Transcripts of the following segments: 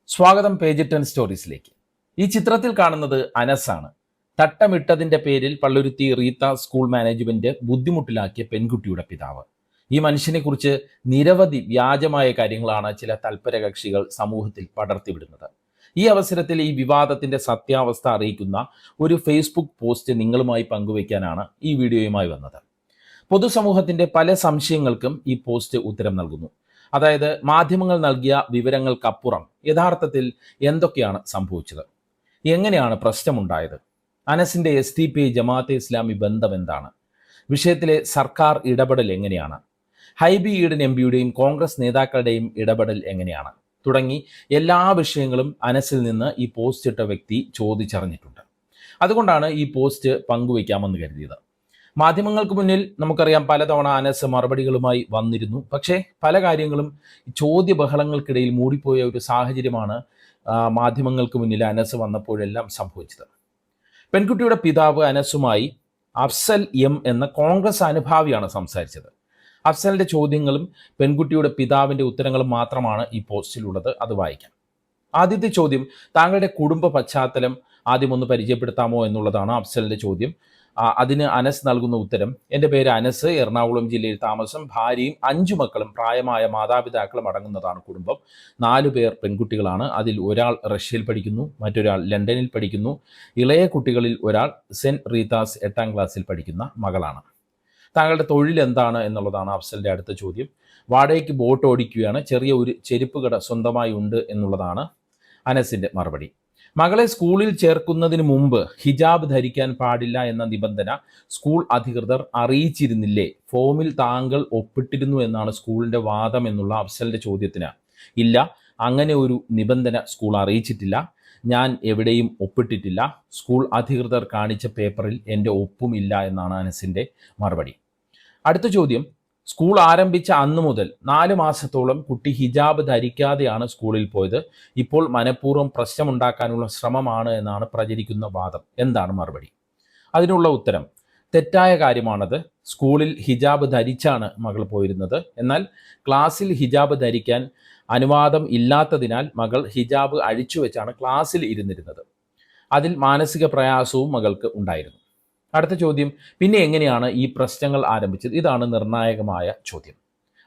സ്വാഗതം പേജ് 10 സ്റ്റോറീസിലേക്ക്. ഈ ചിത്രത്തിൽ കാണുന്നത് അനസാണ്. തട്ടമിട്ടതിന്റെ പേരിൽ പള്ളുരുത്തി റീത്ത സ്കൂൾ മാനേജ്മെന്റ് ബുദ്ധിമുട്ടിലാക്കിയ പെൺകുട്ടിയുടെ പിതാവ്. ഈ മനുഷ്യനെക്കുറിച്ച് നിരവധി വ്യാജമായ കാര്യങ്ങളാണ് ചില തൽപരകക്ഷികൾ സമൂഹത്തിൽ പടർത്തിവിടുന്നത്. ഈ അവസരത്തിൽ ഈ വിവാദത്തിന്റെ സത്യാവസ്ഥ അറിയിക്കുന്ന ഒരു ഫേസ്ബുക്ക് പോസ്റ്റ് നിങ്ങളുമായി പങ്കുവയ്ക്കാനാണ് ഈ വീഡിയോയുമായി വന്നത്. പൊതുസമൂഹത്തിന്റെ പല സംശയങ്ങൾക്കും ഈ പോസ്റ്റ് ഉത്തരം നൽകുന്നു. അതായത് മാധ്യമങ്ങൾ നൽകിയ വിവരങ്ങൾക്കപ്പുറം യഥാർത്ഥത്തിൽ എന്തൊക്കെയാണ് സംഭവിച്ചത്, എങ്ങനെയാണ് പ്രശ്നമുണ്ടായത്, അനസിന്റെ SDPI ജമാഅത്തെ ഇസ്ലാമി ബന്ധം എന്താണ്, വിഷയത്തിലെ സർക്കാർ ഇടപെടൽ എങ്ങനെയാണ്, ഹൈബി ഈഡൻ MPയുടെയും കോൺഗ്രസ് നേതാക്കളുടെയും ഇടപെടൽ എങ്ങനെയാണ് തുടങ്ങി എല്ലാ വിഷയങ്ങളും അനസിൽ നിന്ന് ഈ പോസ്റ്റ് ഇട്ട വ്യക്തി ചോദിച്ചറിഞ്ഞിട്ടുണ്ട്. അതുകൊണ്ടാണ് ഈ പോസ്റ്റ് പങ്കുവയ്ക്കാമെന്ന് കരുതിയത്. മാധ്യമങ്ങൾക്ക് മുന്നിൽ നമുക്കറിയാം പലതവണ അനസ് മറുപടികളുമായി വന്നിരുന്നു. പക്ഷേ പല കാര്യങ്ങളും ചോദ്യബഹളങ്ങൾക്കിടയിൽ മൂടിപ്പോയ ഒരു സാഹചര്യമാണ് മാധ്യമങ്ങൾക്ക് മുന്നിൽ അനസ് വന്നപ്പോഴെല്ലാം സംഭവിച്ചത്. പെൺകുട്ടിയുടെ പിതാവ് അനസുമായി അഫ്സൽ M എന്ന കോൺഗ്രസ് അനുഭാവിയാണ് സംസാരിച്ചത്. അഫ്സലിന്റെ ചോദ്യങ്ങളും പെൺകുട്ടിയുടെ പിതാവിന്റെ ഉത്തരങ്ങളും മാത്രമാണ് ഈ പോസ്റ്റിലുള്ളത്. അത് വായിക്കാം. ആദ്യത്തെ ചോദ്യം, താങ്കളുടെ കുടുംബ പശ്ചാത്തലം ആദ്യം ഒന്ന് പരിചയപ്പെടുത്താമോ എന്നുള്ളതാണ് അഫ്സലിന്റെ ചോദ്യം. അതിന് അനസ് നൽകുന്ന ഉത്തരം, എൻ്റെ പേര് അനസ്, എറണാകുളം ജില്ലയിൽ താമസം, ഭാര്യയും 5 മക്കളും പ്രായമായ മാതാപിതാക്കളും അടങ്ങുന്നതാണ് കുടുംബം. 4 പേർ പെൺകുട്ടികളാണ്. അതിൽ ഒരാൾ റഷ്യയിൽ പഠിക്കുന്നു, മറ്റൊരാൾ ലണ്ടനിൽ പഠിക്കുന്നു. ഇളയ കുട്ടികളിൽ ഒരാൾ സെന്റ് റീത്താസ് 8ാം ക്ലാസ്സിൽ പഠിക്കുന്ന മകളാണ്. താങ്കളുടെ തൊഴിൽ എന്താണ് എന്നുള്ളതാണ് അഫ്സലിൻ്റെ അടുത്ത ചോദ്യം. വാടകയ്ക്ക് ബോട്ട് ഓടിക്കുകയാണ്, ചെറിയ ഒരു ചെരുപ്പ് കട സ്വന്തമായി ഉണ്ട് എന്നുള്ളതാണ് അനസിൻ്റെ മറുപടി. മകളെ സ്കൂളിൽ ചേർക്കുന്നതിന് മുമ്പ് ഹിജാബ് ധരിക്കാൻ പാടില്ല എന്ന നിബന്ധന സ്കൂൾ അധികൃതർ അറിയിച്ചിരുന്നില്ലേ? ഫോമിൽ താങ്കൾ ഒപ്പിട്ടിരുന്നു എന്നാണ് സ്കൂളിൻ്റെ വാദം എന്നുള്ള അഫ്സലിൻ്റെ ചോദ്യത്തിന്, ഇല്ല, അങ്ങനെ ഒരു നിബന്ധന സ്കൂൾ അറിയിച്ചിട്ടില്ല, ഞാൻ എവിടെയും ഒപ്പിട്ടിട്ടില്ല, സ്കൂൾ അധികൃതർ കാണിച്ച പേപ്പറിൽ എൻ്റെ ഒപ്പും ഇല്ല എന്നാണ് അനസിൻ്റെ മറുപടി. അടുത്ത ചോദ്യം, സ്കൂൾ ആരംഭിച്ച അന്നു മുതൽ 4 മാസത്തോളം കുട്ടി ഹിജാബ് ധരിക്കാതെയാണ് സ്കൂളിൽ പോയത്. ഇപ്പോൾ മനഃപൂർവ്വം പ്രശ്നമുണ്ടാക്കാനുള്ള ശ്രമമാണ് എന്നാണ് പ്രചരിക്കുന്ന വാദം. എന്താണ് മറുപടി? അതിനുള്ള ഉത്തരം, തെറ്റായ കാര്യമാണത്. സ്കൂളിൽ ഹിജാബ് ധരിച്ചാണ് മകൾ പോയിരുന്നത്. എന്നാൽ ക്ലാസ്സിൽ ഹിജാബ് ധരിക്കാൻ അനുവാദം ഇല്ലാത്തതിനാൽ മകൾ ഹിജാബ് അഴിച്ചു വെച്ചാണ് ക്ലാസ്സിൽ ഇരുന്നിരുന്നത്. അതിൽ മാനസിക പ്രയാസവും മകൾക്ക് ഉണ്ടായിരുന്നു. അടുത്ത ചോദ്യം, പിന്നെ എങ്ങനെയാണ് ഈ പ്രശ്നങ്ങൾ ആരംഭിച്ചത്? ഇതാണ് നിർണായകമായ ചോദ്യം.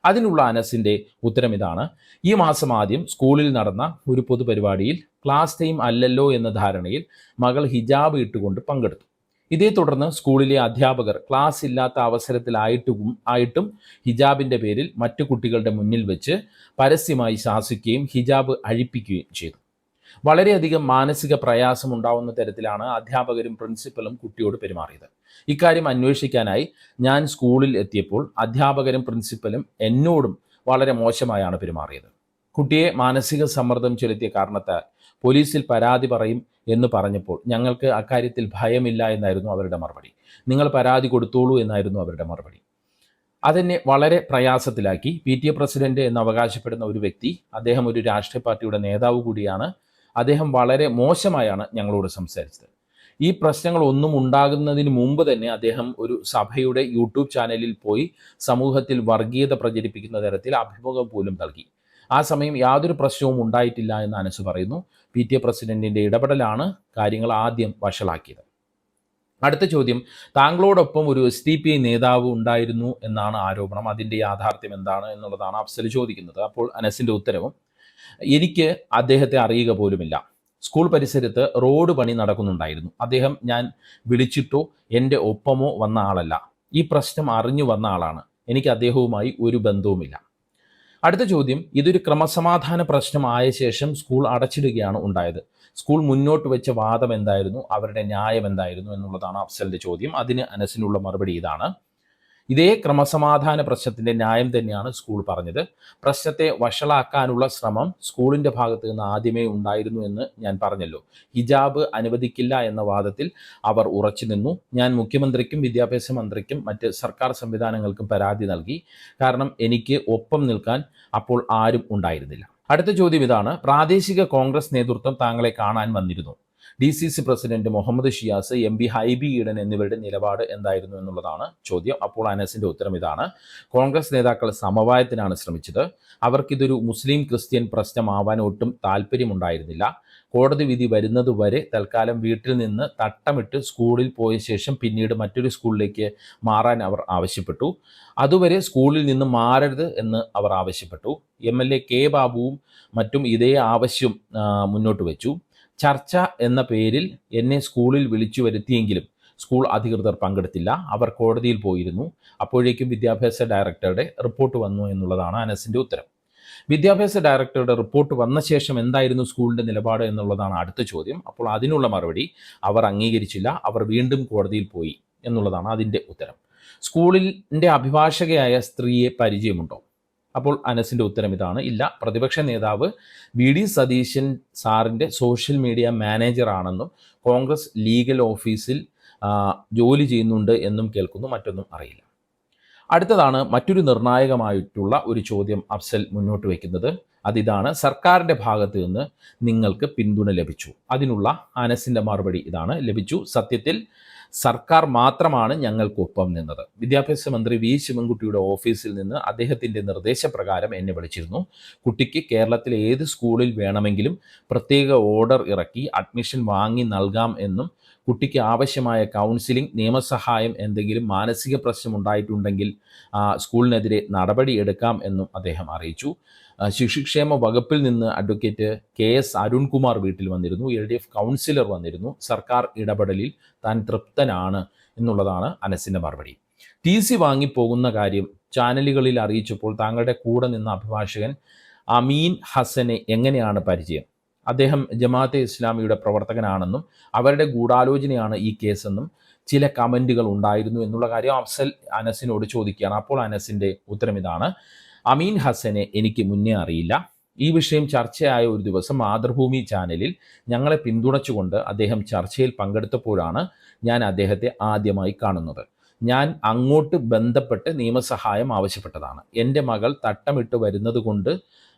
അതിനുള്ള അനസിൻ്റെ ഉത്തരം ഇതാണ്. ഈ മാസം ആദ്യം സ്കൂളിൽ നടന്ന ഒരു പൊതുപരിപാടിയിൽ ക്ലാസ് ടൈം അല്ലല്ലോ എന്ന ധാരണയിൽ മകൾ ഹിജാബ് ഇട്ടുകൊണ്ട് പങ്കെടുത്തു. ഇതേ തുടർന്ന് സ്കൂളിലെ അധ്യാപകർ ക്ലാസ് ഇല്ലാത്ത അവസരത്തിലായിട്ടും ഹിജാബിൻ്റെ പേരിൽ മറ്റു കുട്ടികളുടെ മുന്നിൽ വെച്ച് പരസ്യമായി ശാസിക്കുകയും ഹിജാബ് അഴിപ്പിക്കുകയും ചെയ്തു. വളരെയധികം മാനസിക പ്രയാസം ഉണ്ടാവുന്ന തരത്തിലാണ് അധ്യാപകരും പ്രിൻസിപ്പലും കുട്ടിയോട് പെരുമാറിയത്. ഇക്കാര്യം അന്വേഷിക്കാനായി ഞാൻ സ്കൂളിൽ എത്തിയപ്പോൾ അധ്യാപകരും പ്രിൻസിപ്പലും എന്നോടും വളരെ മോശമായാണ് പെരുമാറിയത്. കുട്ടിയെ മാനസിക സമ്മർദ്ദം ചെലുത്തിയ കാരണത്താൽ പോലീസിൽ പരാതി പറയും എന്ന് പറഞ്ഞപ്പോൾ ഞങ്ങൾക്ക് അക്കാര്യത്തിൽ ഭയമില്ല എന്നായിരുന്നു അവരുടെ മറുപടി. നിങ്ങൾ പരാതി കൊടുത്തോളൂ എന്നായിരുന്നു അവരുടെ മറുപടി. അതെന്നെ വളരെ പ്രയാസത്തിലാക്കി. PTA പ്രസിഡന്റ് എന്ന് അവകാശപ്പെടുന്ന ഒരു വ്യക്തി, അദ്ദേഹം ഒരു രാഷ്ട്രീയ പാർട്ടിയുടെ നേതാവ് കൂടിയാണ്, അദ്ദേഹം വളരെ മോശമായാണ് ഞങ്ങളോട് സംസാരിച്ചത്. ഈ പ്രശ്നങ്ങളൊന്നും ഉണ്ടാകുന്നതിന് മുമ്പ് തന്നെ അദ്ദേഹം ഒരു സഭയുടെ യൂട്യൂബ് ചാനലിൽ പോയി സമൂഹത്തിൽ വർഗീയത പ്രചരിപ്പിക്കുന്ന തരത്തിൽ അഭിമുഖം പോലും നൽകി. ആ സമയം യാതൊരു പ്രശ്നവും ഉണ്ടായിട്ടില്ല എന്ന് അനസ് പറയുന്നു. PTA പ്രസിഡന്റിൻ്റെ ഇടപെടലാണ് കാര്യങ്ങൾ ആദ്യം വഷളാക്കിയത്. അടുത്ത ചോദ്യം, താങ്കളോടൊപ്പം ഒരു SDPI നേതാവ് ഉണ്ടായിരുന്നു എന്നാണ് ആരോപണം. അതിൻ്റെ യാഥാർത്ഥ്യം എന്താണ് എന്നുള്ളതാണ് അഫ്സൽ ചോദിക്കുന്നത്. അപ്പോൾ അനസിൻ്റെ ഉത്തരവും, എനിക്ക് അദ്ദേഹത്തെ അറിയുക പോലുമില്ല. സ്കൂൾ പരിസരത്ത് റോഡ് പണി നടക്കുന്നുണ്ടായിരുന്നു. അദ്ദേഹം ഞാൻ വിളിച്ചിട്ടോ എൻ്റെ ഒപ്പമോ വന്ന ആളല്ല. ഈ പ്രശ്നം അറിഞ്ഞു വന്ന ആളാണ്. എനിക്ക് അദ്ദേഹവുമായി ഒരു ബന്ധവുമില്ല. അടുത്ത ചോദ്യം, ഇതൊരു ക്രമസമാധാന പ്രശ്നം ആയ ശേഷം സ്കൂൾ അടച്ചിടുകയാണ് ഉണ്ടായത്. സ്കൂൾ മുന്നോട്ട് വെച്ച വാദം എന്തായിരുന്നു, അവരുടെ ന്യായം എന്തായിരുന്നു എന്നുള്ളതാണ് അഫ്സലിൻ്റെ ചോദ്യം. അതിന് അനസിനുള്ള മറുപടി ഇതാണ്. ഇതേ ക്രമസമാധാന പ്രശ്നത്തിൻ്റെ ന്യായം തന്നെയാണ് സ്കൂൾ പറഞ്ഞത്. പ്രശ്നത്തെ വഷളാക്കാനുള്ള ശ്രമം സ്കൂളിൻ്റെ ഭാഗത്ത് നിന്ന് ആദ്യമേ ഉണ്ടായിരുന്നു എന്ന് ഞാൻ പറഞ്ഞല്ലോ. ഹിജാബ് അനുവദിക്കില്ല എന്ന വാദത്തിൽ അവർ ഉറച്ചു നിന്നു. ഞാൻ മുഖ്യമന്ത്രിക്കും വിദ്യാഭ്യാസ മന്ത്രിക്കും മറ്റ് സർക്കാർ സംവിധാനങ്ങൾക്കും പരാതി നൽകി. കാരണം എനിക്ക് ഒപ്പം നിൽക്കാൻ അപ്പോൾ ആരും ഉണ്ടായിരുന്നില്ല. അടുത്ത ചോദ്യം ഇതാണ്, പ്രാദേശിക കോൺഗ്രസ് നേതൃത്വം താങ്കളെ കാണാൻ വന്നിരുന്നു. DCC president Muhammad Shiyas, MP Hibi Eden എന്നിവരുടെ നിലപാട് എന്തായിരുന്നു എന്നുള്ളതാണ് ചോദ്യം. അപ്പോൾ അനസിന്റെ ഉത്തരം ഇതാണ്: കോൺഗ്രസ് നേതാക്കൾ സമവായത്തിനാണ് ശ്രമിച്ചത്. അവർക്കിതൊരു മുസ്ലിം ക്രിസ്ത്യൻ പ്രശ്നമാവാൻ ഒട്ടും താല്പര്യമുണ്ടായിരുന്നില്ല. കോടതി വിധി വരുന്നതുവരെ തൽക്കാലം വീട്ടിൽ നിന്ന് തട്ടമിട്ട് സ്കൂളിൽ പോയ ശേഷം പിന്നീട് മറ്റൊരു സ്കൂളിലേക്ക് മാറാൻ അവർ ആവശ്യപ്പെട്ടു. അതുവരെ സ്കൂളിൽ നിന്ന് മാറരുത് എന്ന് അവർ ആവശ്യപ്പെട്ടു. MLA K ബാബുവും മറ്റും ഇതേ ആവശ്യം മുന്നോട്ട് വെച്ചു. ചർച്ച എന്ന പേരിൽ എന്നെ സ്കൂളിൽ വിളിച്ചു വരുത്തിയെങ്കിലും സ്കൂൾ അധികൃതർ പങ്കെടുത്തില്ല. അവർ കോടതിയിൽ പോയിരുന്നു. അപ്പോഴേക്കും വിദ്യാഭ്യാസ ഡയറക്ടറുടെ റിപ്പോർട്ട് വന്നു എന്നുള്ളതാണ് അനസിന്റെ ഉത്തരം. വിദ്യാഭ്യാസ ഡയറക്ടറുടെ റിപ്പോർട്ട് വന്ന ശേഷം എന്തായിരുന്നു സ്കൂളിന്റെ നിലപാട് എന്നുള്ളതാണ് അടുത്ത ചോദ്യം. അപ്പോൾ അതിനുള്ള മറുപടി: അവർ അംഗീകരിച്ചില്ല, അവർ വീണ്ടും കോടതിയിൽ പോയി എന്നുള്ളതാണ് അതിൻ്റെ ഉത്തരം. സ്കൂളിൻ്റെ അഭിഭാഷകയായ സ്ത്രീയെ പരിചയമുണ്ടോ? അപ്പോൾ അനസിന്റെ ഉത്തരം ഇതാണ്: ഇല്ല. പ്രതിപക്ഷ നേതാവ് VD സതീശൻ സാറിൻ്റെ സോഷ്യൽ മീഡിയ മാനേജറാണെന്നും കോൺഗ്രസ് ലീഗൽ ഓഫീസിൽ ജോലി ചെയ്യുന്നുണ്ട് എന്നും കേൾക്കുന്നു, മറ്റൊന്നും അറിയില്ല. അടുത്തതാണ് മറ്റൊരു നിർണായകമായിട്ടുള്ള ഒരു ചോദ്യം അഫ്സൽ മുന്നോട്ട് വയ്ക്കുന്നത്. അതിതാണ്: സർക്കാരിൻ്റെ ഭാഗത്ത് നിന്ന് നിങ്ങൾക്ക് പിന്തുണ ലഭിച്ചു. അതിനുള്ള അനസിൻ്റെ മറുപടി ഇതാണ്: ലഭിച്ചു. സത്യത്തിൽ സർക്കാർ മാത്രമാണ് ഞങ്ങൾക്കൊപ്പം നിന്നത്. വിദ്യാഭ്യാസ മന്ത്രി V ശിവൻകുട്ടിയുടെ ഓഫീസിൽ നിന്ന് അദ്ദേഹത്തിൻ്റെ നിർദ്ദേശപ്രകാരം എന്നെ വിളിച്ചിരുന്നു. കുട്ടിക്ക് കേരളത്തിലെ ഏത് സ്കൂളിൽ വേണമെങ്കിലും പ്രത്യേക ഓർഡർ ഇറക്കി അഡ്മിഷൻ വാങ്ങി നൽകാം എന്നും കുട്ടിക്ക് ആവശ്യമായ കൗൺസിലിംഗ്, നിയമസഹായം, എന്തെങ്കിലും മാനസിക പ്രശ്നം ഉണ്ടായിട്ടുണ്ടെങ്കിൽ സ്കൂളിനെതിരെ നടപടി എടുക്കാം എന്നും അദ്ദേഹം അറിയിച്ചു. ശിശുക്ഷേമ വകുപ്പിൽ നിന്ന് അഡ്വക്കേറ്റ് KS അരുൺകുമാർ വീട്ടിൽ വന്നിരുന്നു. LDF കൗൺസിലർ വന്നിരുന്നു. സർക്കാർ ഇടപെടലിൽ താൻ തൃപ്തനാണ് എന്നുള്ളതാണ് അനസിൻ്റെ മറുപടി. TC വാങ്ങിപ്പോകുന്ന കാര്യം ചാനലുകളിൽ അറിയിച്ചപ്പോൾ താങ്കളുടെ കൂടെ നിന്ന അഭിഭാഷകൻ അമീൻ ഹസനെ എങ്ങനെയാണ് പരിചയം? അദ്ദേഹം ജമാഅത്തെ ഇസ്ലാമിയുടെ പ്രവർത്തകനാണെന്നും അവരുടെ ഗൂഢാലോചനയാണ് ഈ കേസെന്നും ചില കമൻറ്റുകൾ ഉണ്ടായിരുന്നു എന്നുള്ള കാര്യം അഫ്സൽ അനസിനോട് ചോദിക്കുകയാണ്. അപ്പോൾ അനസിൻ്റെ ഉത്തരം ഇതാണ്: അമീൻ ഹസനെ എനിക്ക് മുന്നേ അറിയില്ല. ഈ വിഷയം ചർച്ചയായ ഒരു ദിവസം മാതൃഭൂമി ചാനലിൽ ഞങ്ങളെ പിന്തുണച്ചുകൊണ്ട് അദ്ദേഹം ചർച്ചയിൽ പങ്കെടുത്തപ്പോഴാണ് ഞാൻ അദ്ദേഹത്തെ ആദ്യമായി കാണുന്നത്. ഞാൻ അങ്ങോട്ട് ബന്ധപ്പെട്ട് നിയമസഹായം ആവശ്യപ്പെട്ടതാണ്. എൻ്റെ മകൾ തട്ടമിട്ട് വരുന്നത് കൊണ്ട്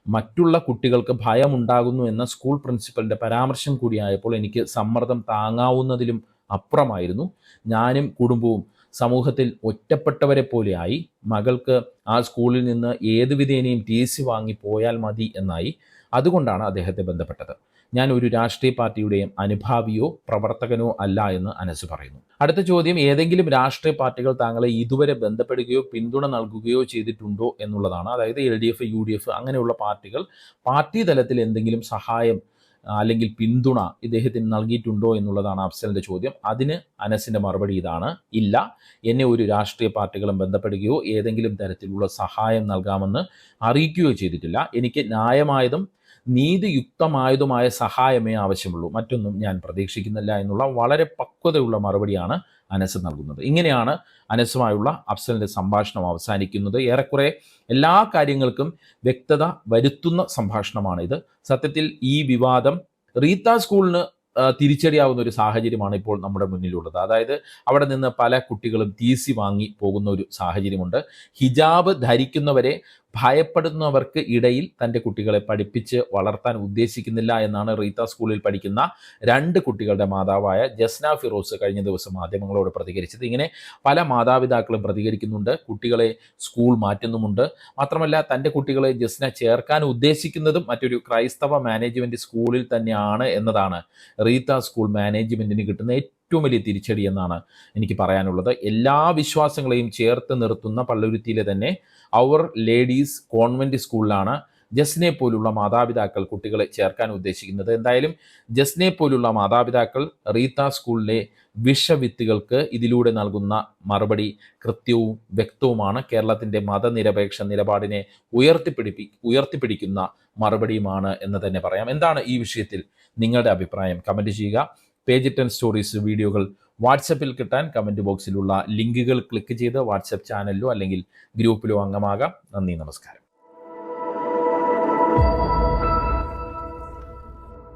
മറ്റുള്ള കുട്ടികൾക്ക് ഭയമുണ്ടാകുന്നു എന്ന സ്കൂൾ പ്രിൻസിപ്പലിൻ്റെ പരാമർശം കൂടിയായപ്പോൾ എനിക്ക് സമ്മർദ്ദം താങ്ങാവുന്നതിലും അപ്പുറമായിരുന്നു. ഞാനും കുടുംബവും സമൂഹത്തിൽ ഒറ്റപ്പെട്ടവരെ പോലെയായി. മകൾക്ക് ആ സ്കൂളിൽ നിന്ന് ഏത് വിധേനയും TC വാങ്ങി പോയാൽ മതി എന്നായി. അതുകൊണ്ടാണ് അദ്ദേഹത്തെ ബന്ധപ്പെട്ടത്. ഞാൻ ഒരു രാഷ്ട്രീയ പാർട്ടിയുടെയും അനുഭാവിയോ പ്രവർത്തകനോ അല്ല എന്ന് അനസ് പറയുന്നു. അടുത്ത ചോദ്യം: ഏതെങ്കിലും രാഷ്ട്രീയ പാർട്ടികൾ താങ്കളെ ഇതുവരെ ബന്ധപ്പെടുകയോ പിന്തുണ നൽകുകയോ ചെയ്തിട്ടുണ്ടോ എന്നുള്ളതാണ്. അതായത് LDF, UDF അങ്ങനെയുള്ള പാർട്ടികൾ പാർട്ടി തലത്തിൽ എന്തെങ്കിലും സഹായം അല്ലെങ്കിൽ പിന്തുണ ഇദ്ദേഹത്തിന് നൽകിയിട്ടുണ്ടോ എന്നുള്ളതാണ് അഫ്സലിൻ്റെ ചോദ്യം. അതിന് അനസിൻ്റെ മറുപടി ഇതാണ്: ഇല്ല. എന്നെ ഒരു രാഷ്ട്രീയ പാർട്ടികളും ബന്ധപ്പെടുകയോ ഏതെങ്കിലും തരത്തിലുള്ള സഹായം നൽകാമെന്ന് അറിയിക്കുകയോ ചെയ്തിട്ടില്ല. എനിക്ക് ന്യായമായതും നീതിയുക്തമായതുമായ സഹായമേ ആവശ്യമുള്ളൂ, മറ്റൊന്നും ഞാൻ പ്രതീക്ഷിക്കുന്നില്ല എന്നുള്ള വളരെ പക്വതയുള്ള മറുപടിയാണ് അനസ് നൽകുന്നത്. ഇങ്ങനെയാണ് അനസുമായുള്ള അഫ്സലിൻ്റെ സംഭാഷണം അവസാനിക്കുന്നത്. ഏറെക്കുറെ എല്ലാ കാര്യങ്ങൾക്കും വ്യക്തത വരുത്തുന്ന സംഭാഷണമാണിത്. സത്യത്തിൽ ഈ വിവാദം റീത്ത സ്കൂളിന് തിരിച്ചടിയാവുന്ന ഒരു സാഹചര്യമാണ് ഇപ്പോൾ നമ്മുടെ മുന്നിലുള്ളത്. അതായത് അവിടെ നിന്ന് പല കുട്ടികളും TC വാങ്ങി പോകുന്ന ഒരു സാഹചര്യമുണ്ട്. ഹിജാബ് ധരിക്കുന്നവരെ ഭയപ്പെടുന്നവർക്ക് ഇടയിൽ തൻ്റെ കുട്ടികളെ പഠിപ്പിച്ച് വളർത്താൻ ഉദ്ദേശിക്കുന്നില്ല എന്നാണ് റീത്ത സ്കൂളിൽ പഠിക്കുന്ന 2 കുട്ടികളുടെ മാതാവായ ജസ്ന ഫിറോസ് കഴിഞ്ഞ ദിവസം മാധ്യമങ്ങളോട് പ്രതികരിച്ചത്. ഇങ്ങനെ പല മാതാപിതാക്കളും പ്രതികരിക്കുന്നുണ്ട്, കുട്ടികളെ സ്കൂൾ മാറ്റുന്നുമുണ്ട്. മാത്രമല്ല തൻ്റെ കുട്ടികളെ ജസ്ന ചേർക്കാൻ ഉദ്ദേശിക്കുന്നതും മറ്റൊരു ക്രൈസ്തവ മാനേജ്മെൻറ്റ് സ്കൂളിൽ തന്നെയാണ് എന്നതാണ് റീത്ത സ്കൂൾ മാനേജ്മെൻറ്റിന് കിട്ടുന്ന ഏറ്റവും വലിയ തിരിച്ചടി എന്നാണ് എനിക്ക് പറയാനുള്ളത്. എല്ലാ വിശ്വാസങ്ങളെയും ചേർത്ത് നിർത്തുന്ന പള്ളുരുത്തിയിലെ തന്നെ അവർ ലേഡീസ് കോൺവെൻറ്റ് സ്കൂളിലാണ് ജസ്നെ പോലുള്ള മാതാപിതാക്കൾ കുട്ടികളെ ചേർക്കാൻ ഉദ്ദേശിക്കുന്നത്. എന്തായാലും ജസ്നെ പോലുള്ള മാതാപിതാക്കൾ റീത്ത സ്കൂളിലെ വിഷവിത്തുകൾക്ക് ഇതിലൂടെ നൽകുന്ന മറുപടി കൃത്യവും വ്യക്തവുമാണ്. കേരളത്തിൻ്റെ മതനിരപേക്ഷ നിലപാടിനെ ഉയർത്തിപ്പിടിക്കുന്ന മറുപടിയുമാണ് എന്ന് തന്നെ പറയാം. എന്താണ് ഈ വിഷയത്തിൽ നിങ്ങളുടെ അഭിപ്രായം? കമൻറ്റ് ചെയ്യുക. പേജ് 10 സ്റ്റോറീസ് വീഡിയോകൾ വാട്സപ്പിൽ കിട്ടാൻ കമൻറ്റ് ബോക്സിലുള്ള ലിങ്കുകൾ ക്ലിക്ക് ചെയ്ത് വാട്സപ്പ് ചാനലിലോ അല്ലെങ്കിൽ ഗ്രൂപ്പിലോ അംഗമാകാം. നന്ദി, നമസ്കാരം.